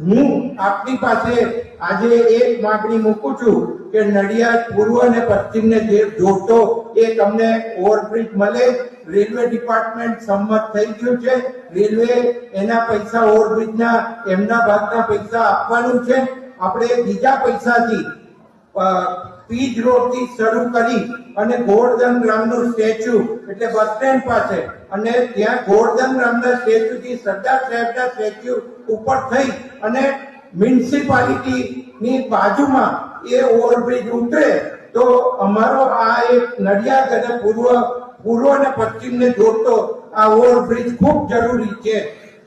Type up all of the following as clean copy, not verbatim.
હું આપની પાસે આજે એક માંગણી મૂકું છું કે નડિયાદ પૂર્વ અને પશ્ચિમને જે જોડતો એક અમને ઓવરબ્રિજ મળે. રેલવે ડિપાર્ટમેન્ટ સંમત થઈ ગયું છે. રેલવે એના પૈસા ઓવરબ્રિજના એમના ભાગના પૈસા આપવાનું છે. આપણે બીજા પૈસાથી પીજ રોડ થી શરૂ કરી અને ગોવર્ધન રામનું સ્ટેચ્યુ એટલે બસ સ્ટેન્ડ પાસે અને ત્યાં ગોવર્ધન રામના સ્ટેચ્યુ થી સરદાર સાહેબના સ્ટેચ્યુ ઉપર થઈ અને મ્યુનિસિપાલિટી ની બાજુમાં એ ઓવરબ્રિજ ઉતરે તો અમારો આ એક નડિયાદ અને પૂર્વ અને પશ્ચિમને જોડતો આ ઓવરબ્રિજ ખૂબ જરૂરી છે.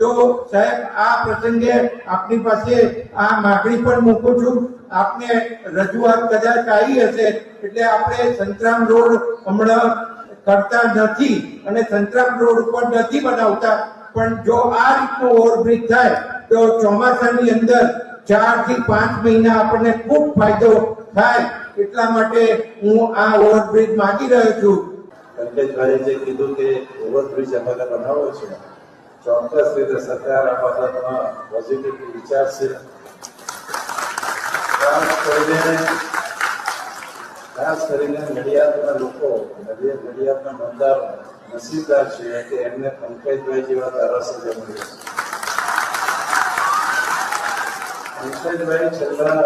તો સાહેબ આ પ્રસંગે આપની પાસે આ માગણી પણ મૂકું છું. આપને રજૂઆત કદાચ આવી હશે એટલે આપણે સંતરામ રોડ હમણાં કરતા નથી અને સંતરામ રોડ ઉપર નથી બનાવતા, પણ જો આ રીતનો ઓવરબ્રિજ થાય તો ચોમાસાની અંદર 4 થી 5 મહિના આપણને ખૂબ ફાયદો થાય. એટલા માટે હું આ ઓવરબ્રિજ માંગી રહ્યો છું. પંકજભાઈએ જે કીધું કે ઓવરબ્રિજ અમારે બનાવવો છે, ચોક્કસ રીતે સરકાર આ બાબતમાં પોઝિટિવ વિચાર છે. ખાસ કરીને નડિયાદના લોકો, નડિયાદના મતદારો નસીબદાર છે કે એમને પંકજભાઈ જેવા ધારાસભ્ય મળ્યા છે. પંકજભાઈ છેલ્લા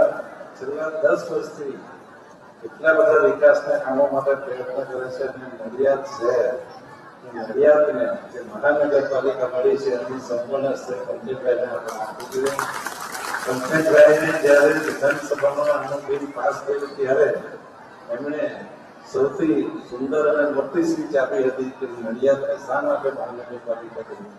10 વર્ષથી એટલા બધા વિકાસના કામો માટે પ્રયત્ન કરે છે અને નડિયાદ શહેર, નડિયાદને જે મહાનગરપાલિકા મળી છે એની સંપૂર્ણ શ્રેય પંકજભાઈને. પંકજભાઈને જ્યારે વિધાનસભામાં આનું બિલ પાસ થયું ત્યારે એમણે સૌથી સુંદર અને મોટી સ્પીચ આપી હતી કે નડિયાદને શા માટે મહાનગરપાલિકા કરી.